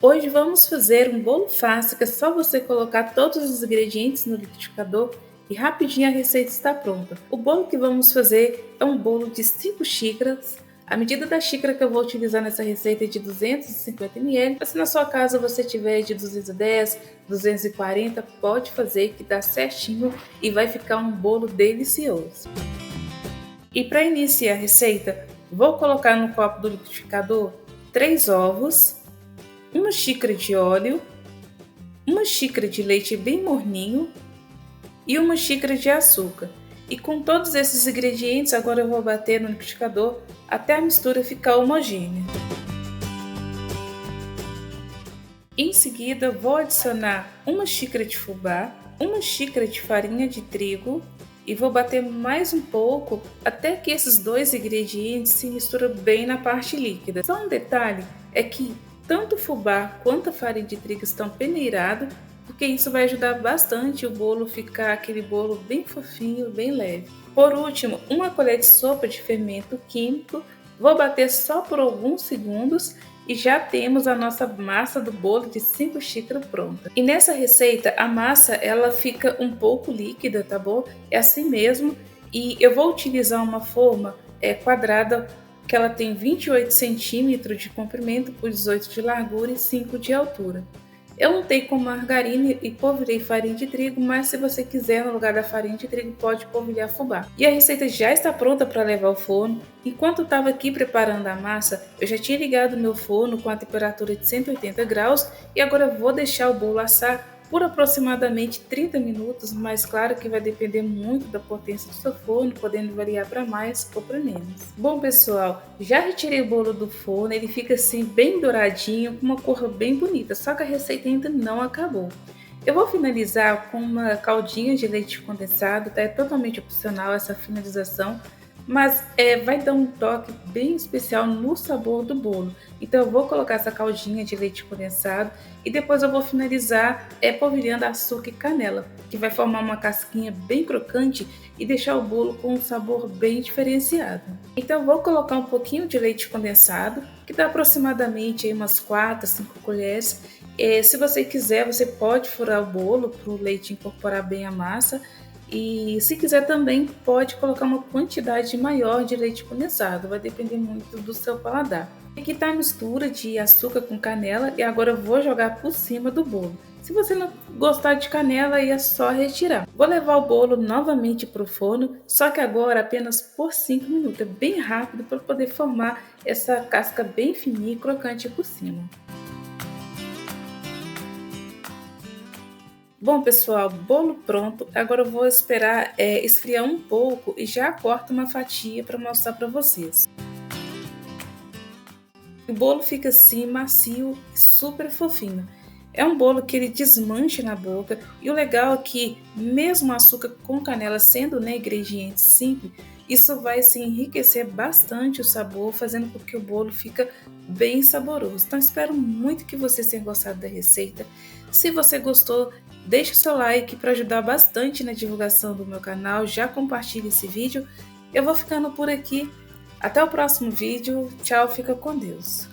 Hoje vamos fazer um bolo fácil que é só você colocar todos os ingredientes no liquidificador e rapidinho a receita está pronta. O bolo que vamos fazer é um bolo de 5 xícaras. A medida da xícara que eu vou utilizar nessa receita é de 250 ml. Se na sua casa você tiver de 210, 240, pode fazer que dá certinho e vai ficar um bolo delicioso. E para iniciar a receita, vou colocar no copo do liquidificador 3 ovos, uma xícara de óleo, uma xícara de leite bem morninho e uma xícara de açúcar. E com todos esses ingredientes, agora eu vou bater no liquidificador até a mistura ficar homogênea. Em seguida, vou adicionar uma xícara de fubá, uma xícara de farinha de trigo e vou bater mais um pouco até que esses dois ingredientes se misturam bem na parte líquida. Só um detalhe é que tanto o fubá quanto a farinha de trigo estão peneirados, porque isso vai ajudar bastante o bolo ficar aquele bolo bem fofinho, bem leve. Por último, uma colher de sopa de fermento químico, vou bater só por alguns segundos e já temos a nossa massa do bolo de 5 xícaras pronta. E nessa receita a massa ela fica um pouco líquida, tá bom? É assim mesmo, e eu vou utilizar uma forma quadrada que ela tem 28 centímetros de comprimento por 18 de largura e 5 de altura. Eu untei com margarina e polvilhei farinha de trigo, mas se você quiser, no lugar da farinha de trigo, pode polvilhar fubá. E a receita já está pronta para levar ao forno. Enquanto eu estava aqui preparando a massa, eu já tinha ligado meu forno com a temperatura de 180 graus e agora eu vou deixar o bolo assar por aproximadamente 30 minutos, mas claro que vai depender muito da potência do seu forno, podendo variar para mais ou para menos. Bom pessoal, já retirei o bolo do forno, ele fica assim bem douradinho, com uma cor bem bonita, só que a receita ainda não acabou. Eu vou finalizar com uma caldinha de leite condensado, tá? É totalmente opcional essa finalização, mas vai dar um toque bem especial no sabor do bolo. Então eu vou colocar essa caldinha de leite condensado e depois eu vou finalizar polvilhando açúcar e canela, que vai formar uma casquinha bem crocante e deixar o bolo com um sabor bem diferenciado. Então eu vou colocar um pouquinho de leite condensado, que dá aproximadamente aí umas 4 a 5 colheres. Se você quiser, você pode furar o bolo para o leite incorporar bem a massa. E se quiser também pode colocar uma quantidade maior de leite condensado, vai depender muito do seu paladar. Aqui está a mistura de açúcar com canela e agora eu vou jogar por cima do bolo. Se você não gostar de canela, aí é só retirar. Vou levar o bolo novamente para o forno, só que agora apenas por 5 minutos, é bem rápido para poder formar essa casca bem fininha e crocante por cima. Bom pessoal, bolo pronto, agora eu vou esperar esfriar um pouco e já corto uma fatia para mostrar para vocês. O bolo fica assim macio e super fofinho. É um bolo que ele desmancha na boca e o legal é que mesmo o açúcar com canela sendo ingrediente simples, isso vai se enriquecer bastante o sabor, fazendo com que o bolo fica bem saboroso. Então espero muito que vocês tenham gostado da receita. Se você gostou, deixe o seu like para ajudar bastante na divulgação do meu canal. Já compartilhe esse vídeo. Eu vou ficando por aqui. Até o próximo vídeo. Tchau, fica com Deus.